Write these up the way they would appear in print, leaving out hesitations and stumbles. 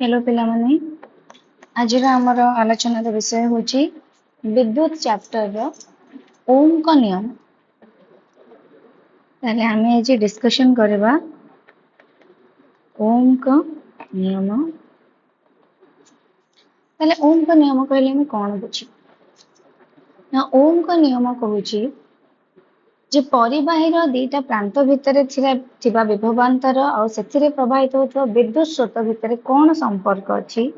Hello पिला माने आज आमर आलोचना विषय हूँ विद्युत चैप्टर रो ओम का नियम। ताले आमे आज डिस्कशन करबा ओम का नियम। ताले ओम का नियम कहले हम कौन बुझी ना ओम का नियम कहूची जे परिबाहीर दीटा प्रांत भितर थिबा विभवांतर और सेथिरे प्रवाहित होतबा विद्युत स्रोत भितर कौन संपर्क अछि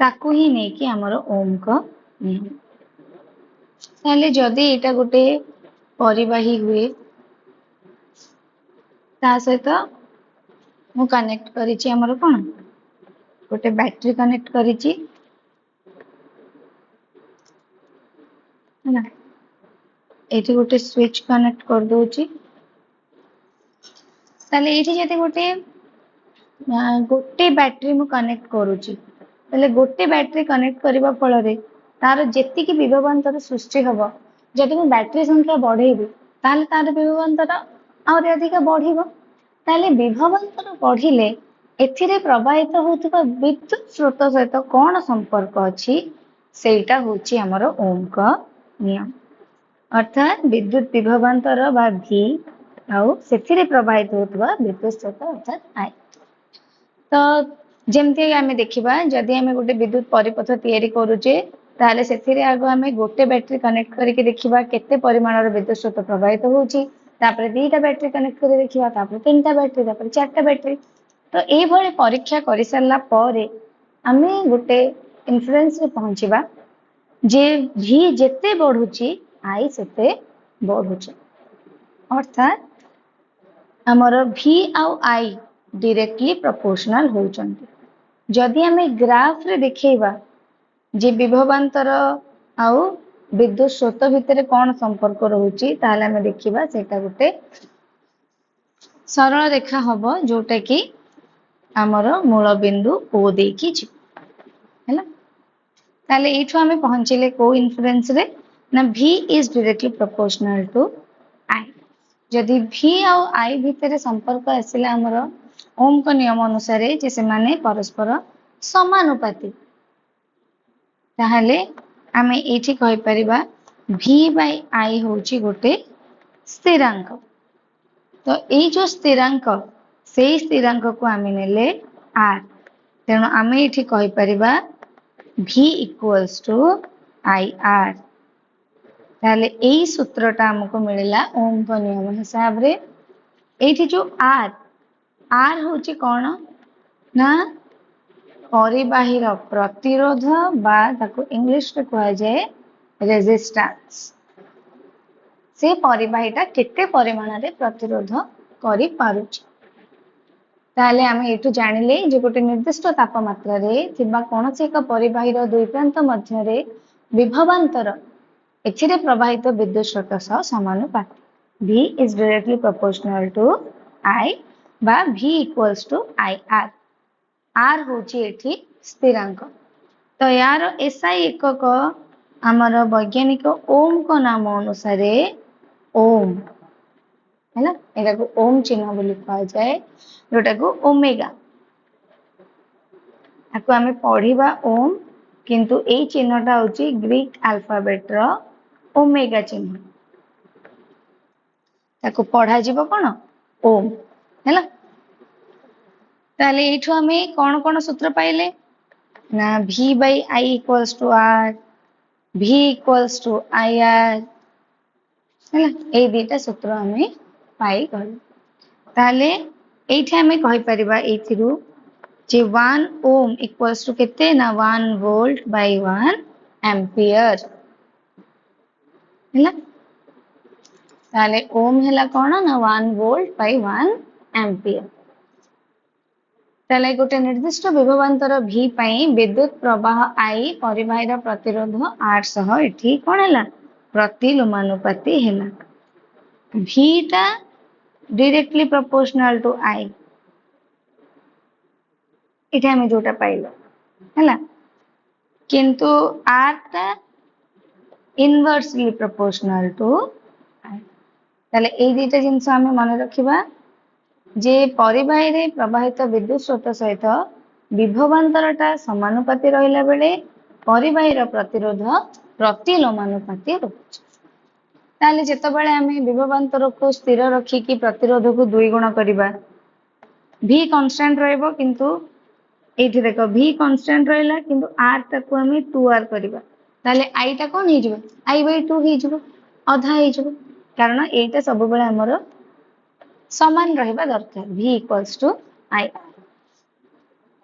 ताकू ही नहीं कि हमर ओम का नियम। ताले जदि एटा गोटे परिबाही हुए ता सहित मु कनेक्ट करिछि हमर कोन गोटे बैटरी कनेक्ट करिछि ना एठी गोटे स्विच कनेक्ट कर दोछि। ताले एठी जदि गोटे बैटरी मु कनेक्ट करूछि ताले गोटे बैटरी कनेक्ट करबा फल रे तार जेतिकी विभवांतर सृष्टि हबो जदि मु बैटरी संख्या बढ़ेबी ताले तार विभवांतर और अधिक बढ़िबो। ताले विभवांतर बढ़िले एथिरे प्रवाहित होतबा विद्युत स्रोत सहित कोन संपर्क अछि सेटा होछि हमर ओम का नियम। अर्थात विद्युत विभवांतर बा भी आउ सेथिरे प्रवाहित होतबा विद्युत स्रोत अर्थात आई। तो जेमती आमे देखिबा जदि आमे गोटे विद्युत परिपथ तयारी करूचे ताले सेथिरे आगो आमे गोटे बैटरी कनेक्ट करके देखिबा केते परिमाणर विद्युत स्रोत प्रवाहित होउची तापरे दीटा बैटरी कनेक्ट कर देखिबा तापरे तीनटा बैटरी तापरे चारटा बैटरी। तो ए भली परीक्षा करि सरला परे आमे गोटे इन्फ्लुएंस रे पहुंचीबा जे भी जेते बढ़ुची आई सेते बढ़ुची। अर्थात हमर भी आउ आई डायरेक्टली प्रोपोर्शनल होउचंती। जदि आमे ग्राफ रे देखैबा जे विभवांतर आउ विद्युत स्रोत भितर कोन संपर्क रहउची ताले आमे देखिबा सेटा गोटे सरल रेखा हबो जोटा कि हमर मूल बिंदु ओ देकी छी हैला। ताले एठो आमे पहुंचले को इन्फ्लुएंस रे ना v is directly proportional to i। जदि v आउ i भितर संपर्क आसिला हमर ओम का नियम अनुसार जे से माने परस्पर समानुपाती ताहले आमे एठी कहि परिबा v by i होची गोटे स्थिरांक। तो ए जो स्थिरांक से स्थिरांक को आमे नेले r तेणु आमे एठी कहि परिबा v equals to ir। ताले एई सूत्रटा हमको मिलिला ओम का नियम हिसाब रे। एठी जो r होची कोन ना परिबाहीर प्रतिरोध बा ताको इंग्लिश रे कहै जाय रेजिस्टेंस। से परिबाहीटा केते परिमाण रे प्रतिरोध करि पारुची। ताले आमे एठु जानिले जे गोटे निर्दिष्ट तापमात्रा रे थिबा कोनोसी एक परिबाहीर दुई प्रांत मध्य रे विभवांतर एथिरे प्रवाहित विद्युत स्रोत सह समानुपाती। v is directly proportional to i बा v equals to ir। r होची एठी स्थिरांक। तो यार SI एकक हमर वैज्ञानिक ओम को नाम अनुसार ओम है ना एटा को ओम चिन्ह बोली कहा जाए जोटा को ओमेगा। आको हमें पढ़िबा ओम किंतु ए चिन्हटा होची ग्रीक अल्फाबेट रो ओमेगा चिन्ह ताको पढ़ा जीवो कोन ओम हैला। ताले एठो हमें कोन कोन सूत्र पाइले ना v by i equals to r v equals to ir हैला ए दीटा सूत्र हमें पाई गल। ताले एठी हमें कहि परिबा एथिरु जे 1 ओम इक्वल्स टू केते ना 1 वोल्ट बाय 1 एम्पियर हैला। ताले ओम हैला कोन ना 1 वोल्ट बाय 1 एम्पियर। ताले गोटे निर्दिष्ट विभवांतर v पई विद्युत प्रवाह i परिबाहीर प्रतिरोध r सह एठी कोन हैला प्रतिलोमानुपाती हैला। v टा डायरेक्टली प्रोपोर्शनल टू i एठी हमें जोटा पाइलो हैला किंतु r टा इनवर्सली प्रोपोर्शनल टू i। ताले ए दीटा जिंस हमें मन रखिबा जे परिबाही रे प्रवाहित विद्युत स्रोत सहित विभवांतरटा समानुपाती रहिला बेले परिबाहीर प्रतिरोध प्रतिलोमानुपाती रहुछि। ताले जेतेबेले आमे विभवांतर को स्थिर रखिकी प्रतिरोध को 2 गुण करिबा v कांस्टेंट रहइबो किंतु एठी देखो v कांस्टेंट रहिला किंतु r ताको आमे 2r करिबा ताले i टा कोन हे जिवो i/2 हे जिवो आधा हे जिवो कारण एटा सब बेले हमर समान रहइबा दरकार v = i।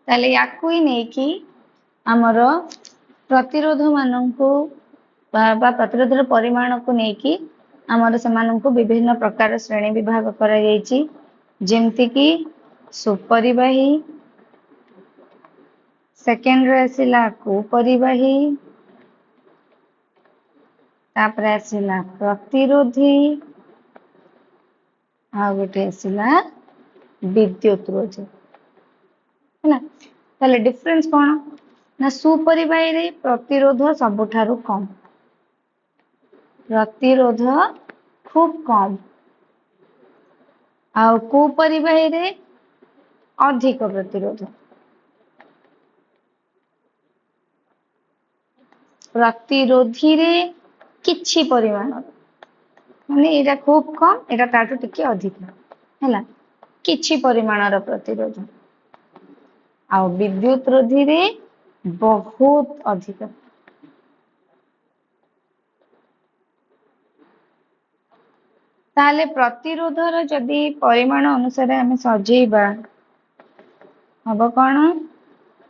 ताले याकू ही नै कि हमर प्रतिरोध माननकु बा प्रतिरोधर परिमाण को नै कि हमर समान को विभिन्न प्रकार श्रेणी विभाग करा जायछि जेमति कि सुपरिबाही सेकेंड रे आसिला कुपरिबाही तापरे आसिला प्रतिरोधी आ गोटे आसिला विद्युत रोधी हैला। ताले डिफरेंस कोन ना सुपरिबाही रे प्रतिरोध सबठारु कम प्रतिरोध खूब कम आ कुपरिबाही रे अधिक प्रतिरोध प्रतिरोधी रे किछि परिमाण माने एटा खूब कम एटा ताटू टिके अधिक हैला किछि परिमाणर प्रतिरोध आ विद्युत रोधी रे बहुत अधिक। ताले प्रतिरोधर जदि परिमाण अनुसार आमे सजेइबा हबो कोन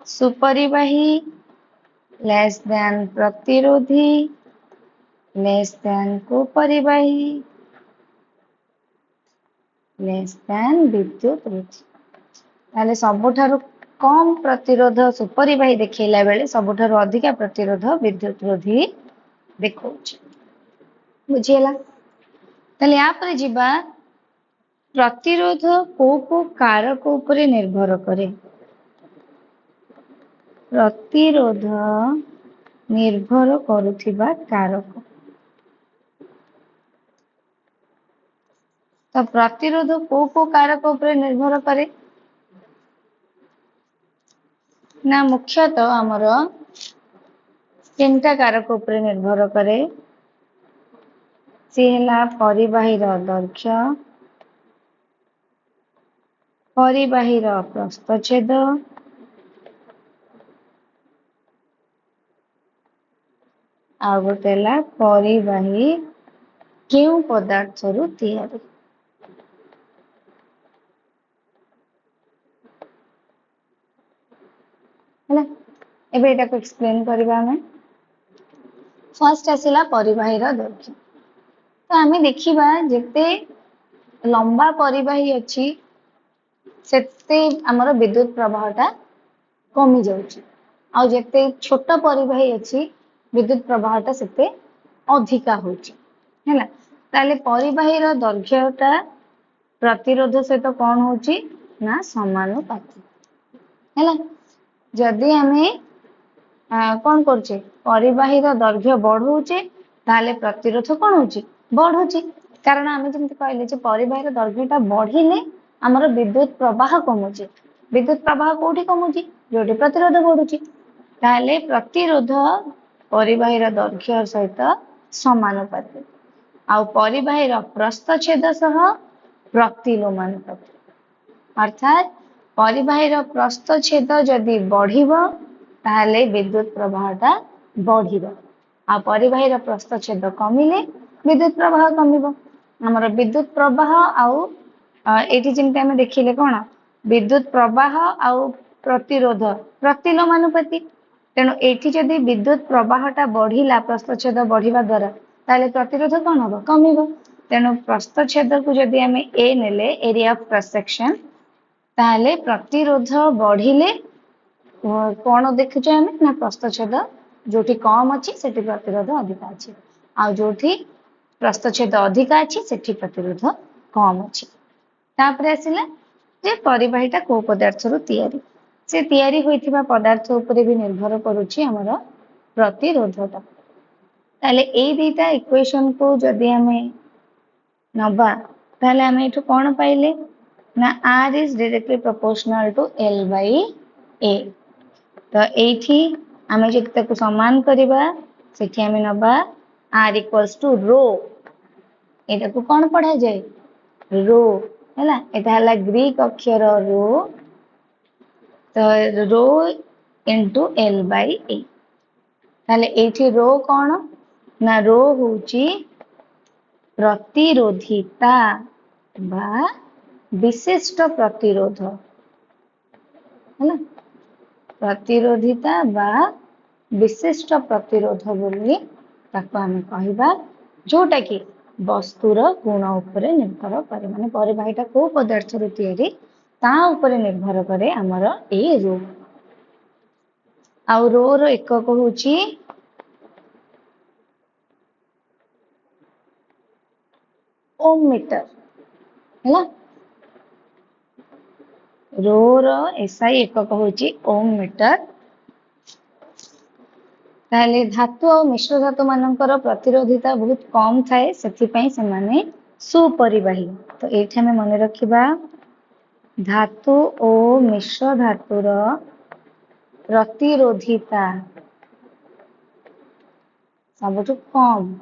सुपरिबाही लेस देन प्रतिरोधी लेस देन कुपरिबाही लेस देन विद्युत रोधी। ताले सबठारु कम प्रतिरोध सुपरिबाही देखैला बेले सबठारु अधिक प्रतिरोध विद्युत रोधी देखौछि बुझियला। ताले या पर जिबा प्रतिरोध को कारक ऊपर निर्भर करे प्रतिरोध निर्भर करुथिबा कारक तो प्रतिरोध को कारक ऊपर निर्भर करे ना मुख्यतः हमर तीनटा कारक ऊपर निर्भर करे से ହେଲା परिबाहीर दैर्घ्य परिबाहीर प्रस्थच्छेद आ गोटे ହେଲା परिबाही केउ पदार्थ रु तैयारी हैला। एबे एटा को एक्सप्लेन करबा हमें फर्स्ट आसिला परिबाहीर दैर्घ्य तो आमे देखिबा जेते लंबा परिबाही अछि सेते हमर विद्युत प्रवाहटा कमी जाउछि आ जेते छोट परिबाही अछि विद्युत प्रवाहटा सेते अधिका होछि हैला। ताले परिबाहीर दैर्घ्यटा प्रतिरोध सहित कोन होछि ना समानुपाती हैला। जदि हमें कोन करछे परिबाहीर दैर्घ्य बढ़ौछे ताले प्रतिरोध कोन होछि बढ़ुछि कारण आमे जेमति कहले जे परिबाहीर दैर्घ्यटा बढ़िले हमर विद्युत प्रवाह कमुछि विद्युत प्रवाह कोठी कमुछि जोठी प्रतिरोध बढ़ुछि ताले प्रतिरोध परिबाहीर दैर्घ्य सहित समानुपाती आ परिबाहीर प्रस्थच्छेद सह प्रतिलोमानुपाती अर्थात परिबाहीर प्रस्थच्छेद जदि बढ़िबो ताले विद्युत प्रवाहटा बढ़िबो आ परिबाहीर प्रस्थच्छेद कमिले विद्युत प्रवाह कमिबो हमर विद्युत प्रवाह आउ एठी जेमते हम देखिले कोन विद्युत प्रवाह आउ प्रतिरोध प्रतिलोमानुपाती तेणु एठी जदि विद्युत प्रवाहटा बढ़िला प्रस्थच्छेद बढ़िबा द्वारा ताले प्रतिरोध कोन होबो कमिबो तेणु प्रस्थच्छेद को जदि हम ए नेले एरिया ऑफ क्रॉस सेक्शन ताले प्रतिरोध बढ़िले कोन देखुछे हम ना प्रस्थच्छेद जोठी कम अछि सेठी प्रतिरोध अधिक अछि आ जोठी प्रस्थच्छेद अधिक अछि सेठी प्रतिरोध कम अछि। तापरे आसिला जे परिबाहीटा को पदार्थ रु तयारी से तयारी होइथिबा पदार्थ ऊपर भी निर्भर करूछि हमर प्रतिरोधता। ताले ए दुईटा इक्वेशन को जदि हमें नबा ताले हमें एठु कोन पाइले ना r is directly proportional to L by ए। तो एठी आमे जदि ताको समान करिबा सेठी आमे नबा r इक्वल्स टू रो। एटा को कोन पढ़ा जाए रो हैला। एटा हला ग्रीक अक्षर रो। तो रो इनटू l बाय a। ताले एठी रो कोन ना रो होची प्रतिरोधिता बा विशिष्ट प्रतिरोध हैला। प्रतिरोधिता बा विशिष्ट प्रतिरोध बोली ताको आमे कहिबा जोटा कि वस्तुर गुण उपरे निर्भर करे माने परिबाहीटा को पदार्थ रो तयारी ता उपरे निर्भर करे हमर ए रो। आ रो रो एकक होची ओम मीटर हैला। रो रो एसआई एकक होची ओम मीटर। ताले धातु और मिश्र धातु मानकर प्रतिरोधिता बहुत कम थाए सेथिपई से माने सुपरिबाही। तो एठी हमें मन रखिबा धातु और मिश्र धातुर प्रतिरोधिता सबुठ कम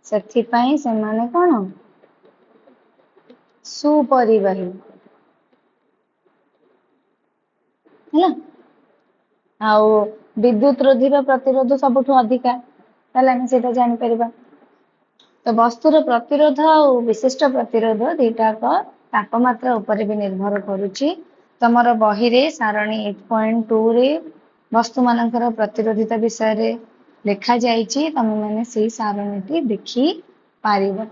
सेथिपई से माने कोन सुपरिबाही हैला। आउ विद्युत रोधी प्रतिरोध सबुठ अधिका ताले हम सेटा जानि परिबा। तो वस्तुर प्रतिरोध और विशिष्ट प्रतिरोध दुईटा तापमात्रा उपरे भी निर्भर करुची। तमर बही रे सारणी 8.2 रे वस्तु मानकर प्रतिरोधिता विषय रे लिखा जाइची। तमे माने सेही सारणीटी देखि पारिबो।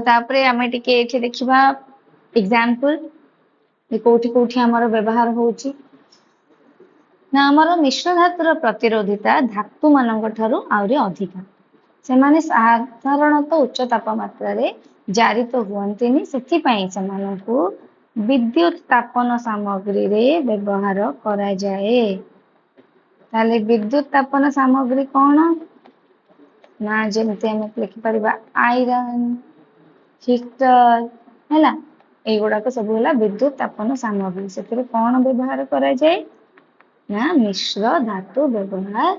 तापरे आमे टिके एठी देखिबा एग्जांपल कोठी कोठी हमर व्यवहार होची ना हमर मिश्र धातुर प्रतिरोधिता धातु मानक ठारू आउरी अधिका। से माने साधारणतः उच्च तापमात्रा रे जारित हुअन्तिनी सेथिपई समानकु विद्युत तापन सामग्री रे व्यवहार करा जाए। ताले विद्युत तापन सामग्री कोन ना जेमते हम लिखि परिबा आयरन हीटर हैला। एगुड़ा को सब होला विद्युत तापन सामग्री सेतिर कोन व्यवहार करा जाए ना मिश्र धातु व्यवहार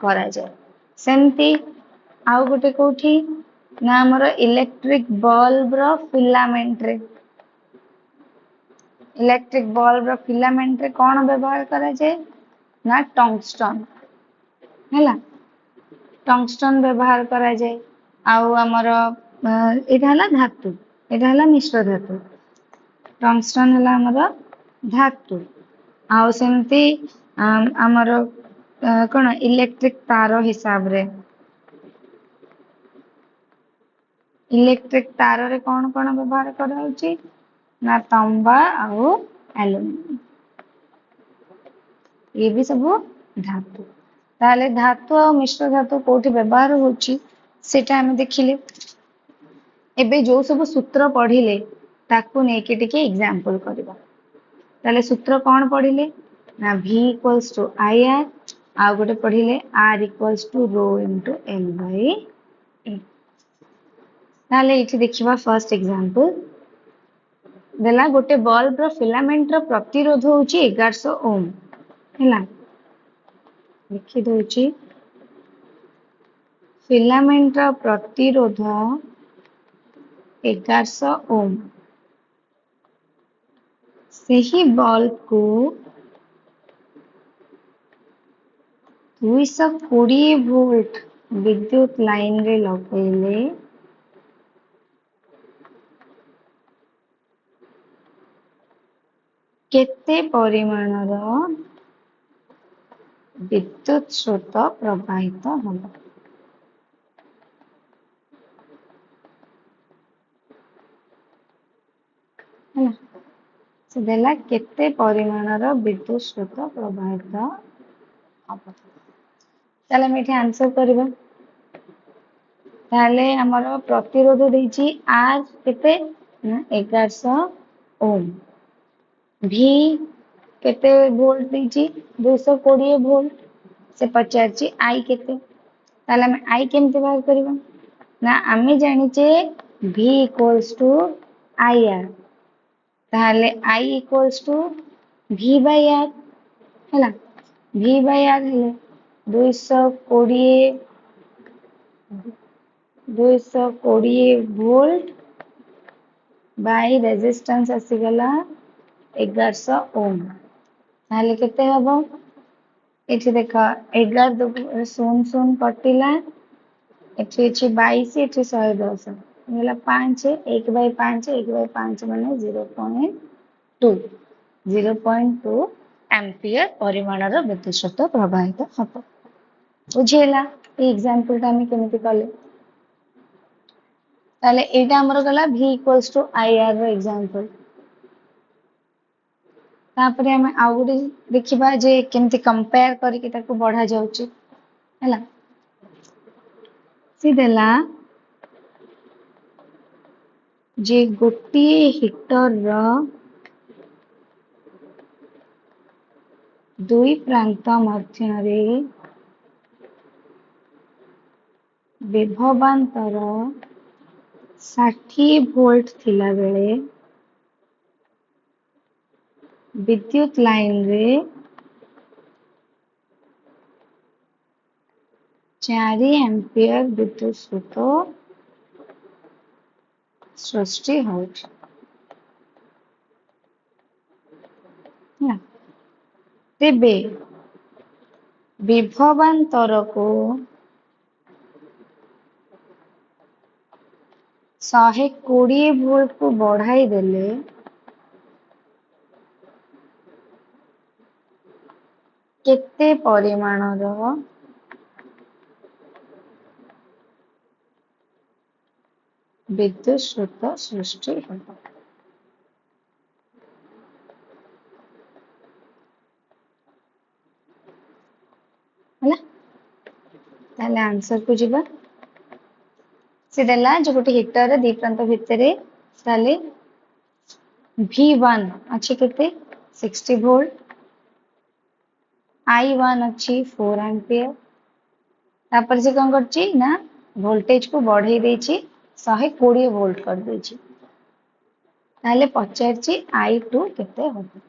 करा जाए। सेमती आउ गोटे कोठी ना हमर इलेक्ट्रिक बल्ब रो फिलामेंट रे इलेक्ट्रिक बल्ब रो फिलामेंट रे कोन व्यवहार करा जाए ना टंगस्टन हैला। टंगस्टन व्यवहार करा जाए। आउ हमर एटा हला धातु एटा हला मिश्र धातु टंगस्टन हला हमर धातु। आउ सेमती हमर कोन इलेक्ट्रिक तार हिसाब रे इलेक्ट्रिक तार रे कोन कोन व्यवहार करा होची ना तांबा आउ एल्युमिनियम ये भी सब धातु। ताले धातु और मिश्र धातु कोठी व्यवहार होची सेटा हम देखिले। एबे जो सब सूत्र पढ़िले ताकू नेकी टिके एग्जांपल करबा। ताले सूत्र कोन पढ़िले ना v इक्वल्स टू ir आ गोटे पढ़िले r equals to rho into l by a। ताले इठी देखिबा फर्स्ट एग्जांपल देला गोटे बल्ब रो फिलामेंट रो प्रतिरोध होची 1100 ओम हैला। लिखि दोची फिलामेंट रो प्रतिरोध 1100 ओम। सही बल्ब को 220 वोल्ट विद्युत लाइन रे लगेले केते परिमाणर विद्युत स्रोत प्रवाहित होला। हैला से देला केते परिमाणर विद्युत स्रोत प्रवाहित हबो। ताले हम एठी आंसर करबा। ताले हमर प्रतिरोध देछि R केते ना 1100 ओम। V केते वोल्ट देछि 220 वोल्ट से पचारछि I केते। ताले हम I केमते बाहर करबा ना आमे जानिचे V equals to I R ताहले I equals to v by R है v बाय आर है 220 वोल्ट बाय रेजिस्टेंस आसीगला 1100 ओम ताहले केते हबो एठी देखा 11 दो शून्य शून्य कटिला एठी अछि 22 एठी 110 होला 5 1 बाय 5 1 बाय 5 माने 0.2 0.2 एम्पियर परिमाणर विद्युत स्रोत प्रवाहित हबो बुझेला ए एग्जांपल ता हम केमिति कले ताले एटा हमर गला v इक्वल्स टू ir रो एग्जांपल तापरे हम आउ गुडी देखिबा जे केमिति कंपेयर करिके ताको बढ़ा जाउची हैला सी देला जे गोटी हीटर रो दुई प्रांत मध्य रे विभवांतर 60 वोल्ट थिला बेले विद्युत लाइन रे 4 एम्पियर विद्युत स्रोत सृष्टि होउछ ना तेबे विभवांतर को 120 वोल्ट को बढ़ाई देले केते परिमाणर विद्युत स्रोत सृष्टि होबो होला ताले आंसर को जिबा से देला जो गोटे हीटर दी प्रांत भितरे ताले V1 अच्छी केते 60 वोल्ट I1 अच्छी 4 एम्पियर तापर से कौन करची ना वोल्टेज को बढ़ाई देची 120 वोल्ट कर देची ताले पचारची I2 केते होबो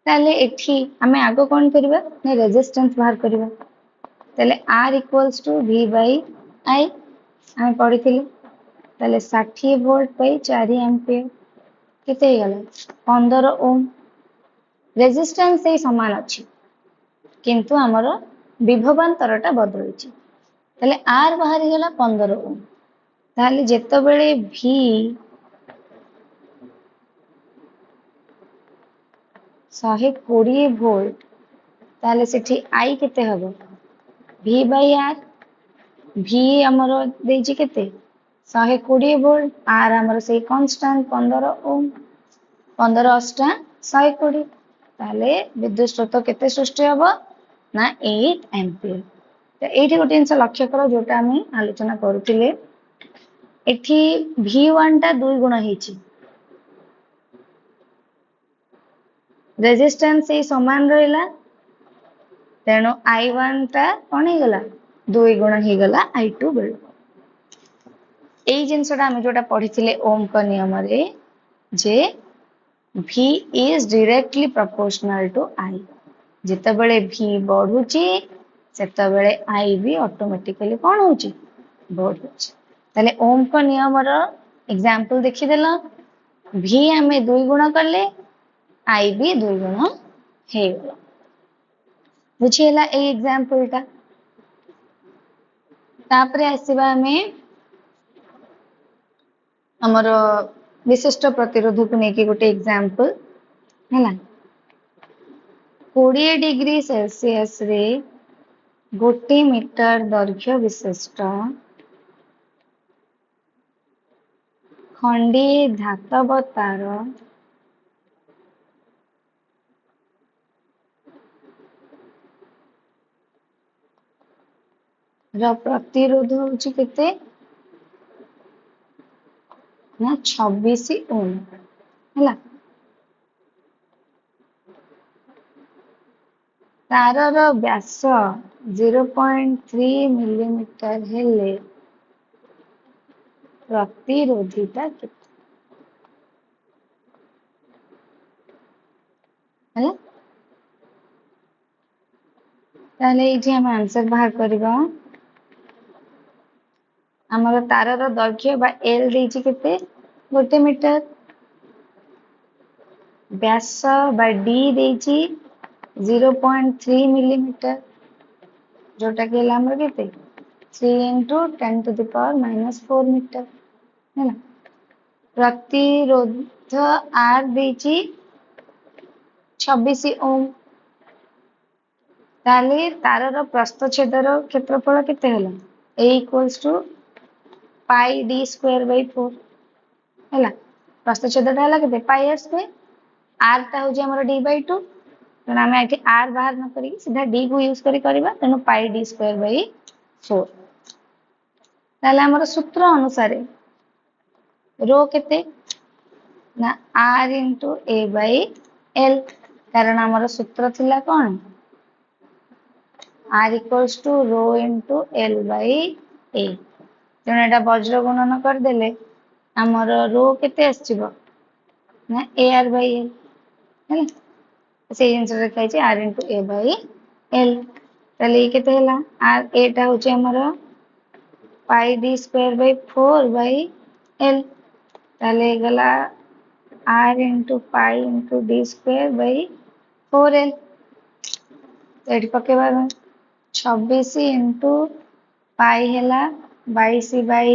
ताले एठी हमें आगो कौन करबा ने रेजिस्टेंस बाहर करबा ताले R equals to V by I हम पढ़िथिले ताले 60 वोल्ट बाय 4 एम्पियर केते हे गला 15 ओम रेजिस्टेंस से समान अछि किंतु हमर विभवांतरटा बदलुची ताले R बाहर गला 15 ओम ताले जेतो बेले V 120 वोल्ट ताले सेठी I केते हबो V बाय R V हमर देजी केते 120 वोल्ट R हमर से कांस्टेंट 15 ओम 15 अष्टा 120 ताले विद्युत स्रोत केते सृष्टि हबो ना 8 एम्पियर तो एठी गोटे जिंस लक्ष्य करो जोटा हम आलोचना करूथिले एठी V1 टा 2 गुण हेची रेजिस्टेंस से समान रहिला तेनो I1 टा कोन हे गला 2 गुण हे गला I2 बेल एई जिंसटा हम जोटा पढिथिले ओम का नियम रे जे V is directly proportional to I जेते बेले V बढ़ुची सेते बेले I भी ऑटोमेटिकली कोन होची बढ़ुची ताले ओम का नियम रो एग्जांपल देखि देला V हमें 2 गुण करले I भी 2 गुण हे गला बुझियला ए एग्जांपल टा तापरे आसीबा हमें हमर विशिष्ट प्रतिरोध को नेकी गोटे एग्जांपल हैला 20 डिग्री सेल्सियस रे गोटे मीटर दैर्घ्य विशिष्ट खंडी धातव तार र प्रतिरोध होची केते ना 26 ओम हैला तारर व्यास 0.3 मिलीमीटर हेले प्रतिरोधिता केते ताहले ये हम आंसर बाहर करबा हमर तारर दैर्घ्य बा एल देछि केते 1 मीटर व्यास बा डी देछि 0.3 मिलीमीटर जोटा के हमर केते 3 into 10 to the power minus 4 metre है ना प्रतिरोध आर देछि 26 ओम ताले तारर प्रस्थछेदर क्षेत्रफल केते हला a equals to pi d square by 4 हला प्रस्थछेदटा हला केते pi r square r ता हो जे हमर d by 2 तेना हमें एठी r बाहर न करी सीधा d को यूज करी करबा तेनो pi d square by 4 ताले हमर सूत्र अनुसार रो केते ना r into a by l कारण हमर सूत्र थिला कोन r equals to rho into l by a तेणु एटा वज्र गुणन कर देले हमर रो केते आछिबो ना ar by l है से जिंस लिखाई छै r into a by l तले ये केते हला r a टा होचे हमर pi d square by 4 by l तले गला r into pi into d square by 4l तो एठी पकेबा 26 into pi हला 22 by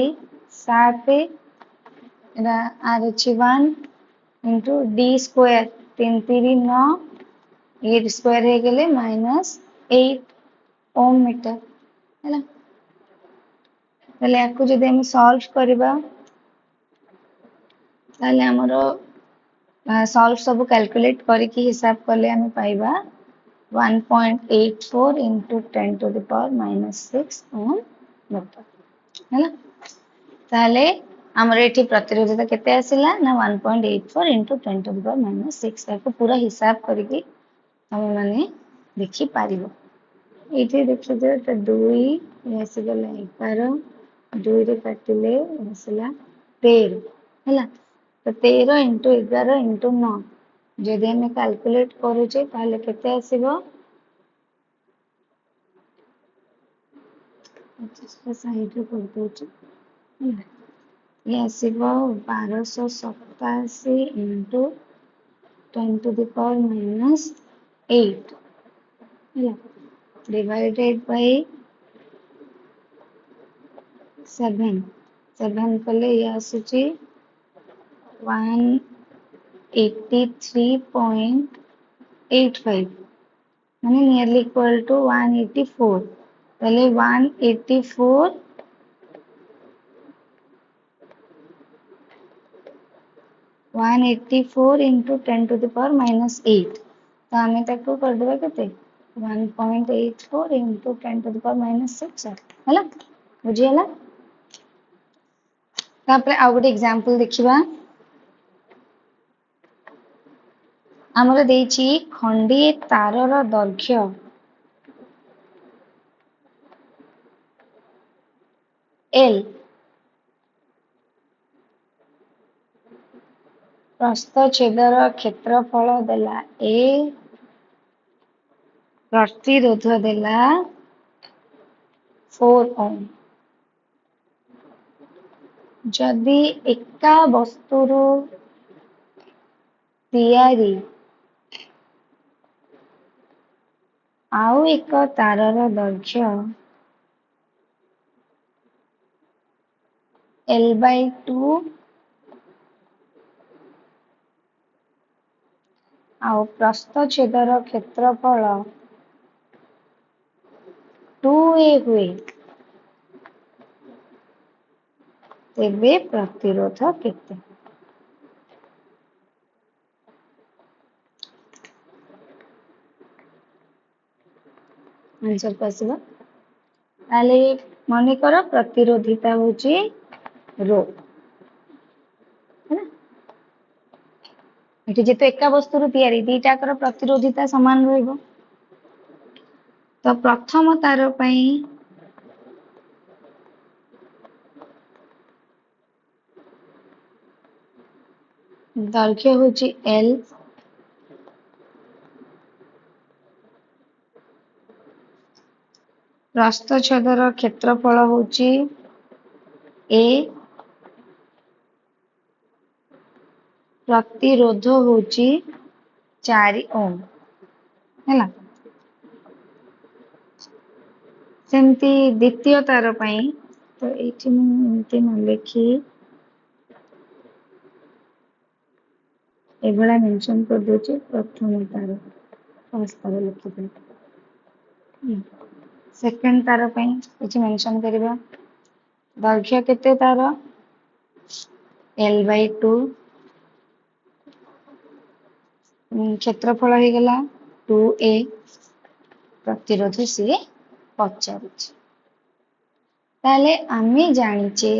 7 एटा r अछि 1 into d square 3 3 9 ये स्क्वायर हे गेले -8 ओम मीटर हैला तले याकू जदि हम सॉल्व करबा ताले हमरो सॉल्व सब कैलकुलेट करके हिसाब करले हम पाइबा 1.84 into 10 to the power -6 ohm metre हैला ताले हमर एठी प्रतिरोधकता केते आसिला ना 1.84 into 10 to the power -6 ताको पूरा हिसाब करके हम माने देखि पारिबो एठी देखि जे त 2 एसे गला 11 2 रे काटिले आसिला 13 हैला तो 13 into 11 into 9 जदि हम कैलकुलेट करूचे ताले केते आसीबो 25 साइड रे कर दोचे ये आसीबो 1287 into 10 to the power -8 हैला divided by 7 कले ये आसुची 183.85 माने नियरली इक्वल टू 184 पहले 184 into 10 to the power -8 तो हमें ताको कर देबा केते 1.84 into 10 to the power -6 हैला बुझी हला तापरे आ गोटे एग्जांपल देखिबा हमर देछि खंडीय तारर दैर्घ्य L प्रस्थछेदर क्षेत्रफल देला A प्रतिरोध देला 4 ओम जदि एका वस्तुरु तैयारी आउ एक तारर दैर्घ्य L by 2 आउ प्रस्थछेदर क्षेत्रफल 2a हुए तेबे प्रतिरोध केते आंसर पासिबा ताले माने कर प्रतिरोधिता होची रो हैना एठी जेते एका वस्तुरु तयारी दीटा कर प्रतिरोधिता समान रहइबो तो प्रथम तार पई दैर्घ्य होची L ପ୍ରସ୍ଥଚ୍ଛେଦର କ୍ଷେତ୍ରଫଳ ହଉଛି A, ପ୍ରତିରୋଧ ହଉଛି 4 ଓମ୍ ହେଲା। ସେମିତି ଦ୍वितीय ତାର ପାଇଁ ତ ଏଇଠି ମୁଁ ଏମିତି ନ ଲେଖି ଏଭଳିଆ ମେନସନ କରିଦଉଛି ପ୍ରଥମ ତାର ଫାର୍ଷ୍ଟ ତାର ଲେଖିଦେଲି। ସେକେଣ୍ଡ ତାର ପାଇଁ କିଛି ମେନସନ କରିବା। ଦୈର୍ଘ୍ୟ କେତେ ତାର L/2, କ୍ଷେତ୍ରଫଳ ହେଇଗଲା 2A, ପ୍ରତିରୋଧ ସିଏ ପଚାରୁଛି। ତାହେଲେ ଆମେ ଜାଣିଛେ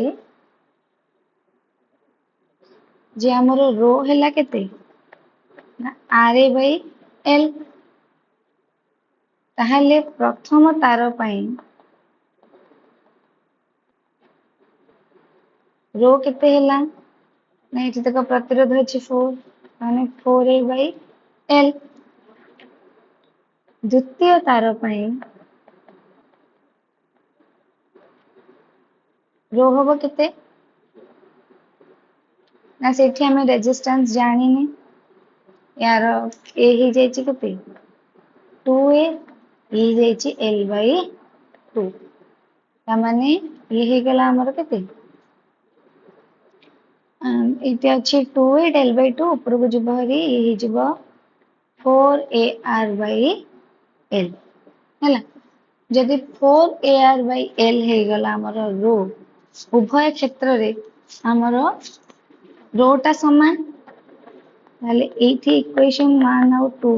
ଯେ ଆମର ρ ହେଲା କେତେ ନା RA/L। ତାହେଲେ ପ୍ରଥମ ତାର ପାଇଁ ρ କେତେ ହେଲା ନା ଏଠି ଦେଖ ପ୍ରତିରୋଧ ଅଛି 4 ମାନେ 4A/L। ଦ୍विତୀୟ ତାର ପାଇଁ ρ ହବ କେତେ ନା ସେଠି ଆମେ ରେଜିଷ୍ଟାନ୍ସ ଜାଣିନେ, यार A ହେଇଯାଇଛି କେତେ 2A, E ହେଇଯାଇଛି L/2, ତାମାନେ ये ହେଇଗଲା ଆମର କେତେ ଏଇଠି ଅଛି 2A L/2 ଉପରକୁ ଯିବ ହେରି ଏ ହେଇଯିବ 4AR/L ହେଲା। ଯଦି 4AR/L ହେଇଗଲା ଆମର ρ, ଉଭୟ କ୍ଷେତ୍ରରେ ଆମର ρ ଟା ସମାନ, ତାହେଲେ ଏଇଠି ଇକ୍वेସନ 1 ଆଉ 2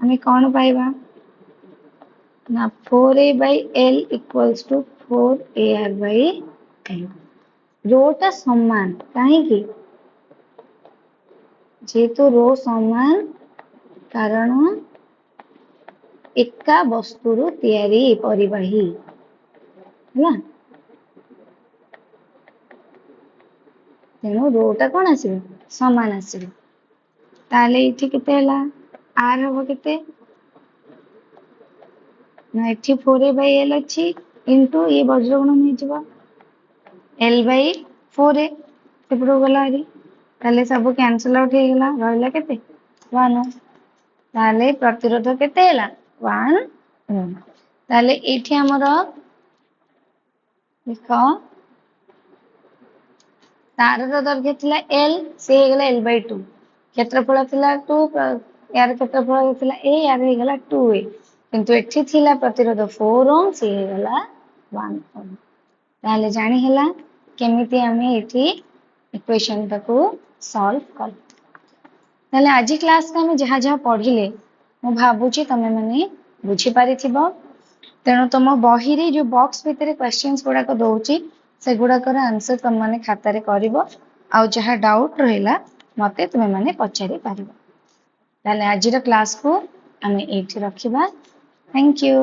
ଆମେ କଣ ପାଇବା ना 4A/L equals to 4AR/L। रोटा समान कहीं जेहेतु रो समान कारण एका वस्तुरु तैयारी परिबाही है तेणु रोटा कौन आसिबो समान आसिबो। ताले इठी केते हला R हबो केते ना इठी 4A/L अच्छी इंटू ये वज्रगुण नहीं जीवा L/4A सेपटो गला हरी ताले सब कैंसिल आउट हे गला रहला केते 1 ताले प्रतिरोध केते हला 1 ओम। ताले एठी हमर देखो तार दैर्घ्य थिला L से हे गला L/2, क्षेत्रफल थिला 2, यार क्षेत्रफल थिला A, यार हे गला 2A, किंतु एठी थिला प्रतिरोध 4 ओम से हे गला 1 ओम। ताले जानी हला केमिति हमें एठी इक्वेशन टाको सॉल्व कर। ताले आजि क्लास का हमें जहा जहा पढ़िले मु भाबुची तमे माने बुझी पारिथिबो। तेणु तुम बही रे जो बॉक्स भितर क्वेश्चंस गुडा को दउची से गुडा कर आंसर तुम माने खाता रे करिवो आ जहा डाउट रहिला मते तुमे माने पचारि पारिबो। ताले आजि रो क्लास को हमें एठी रखिबा। Thank you.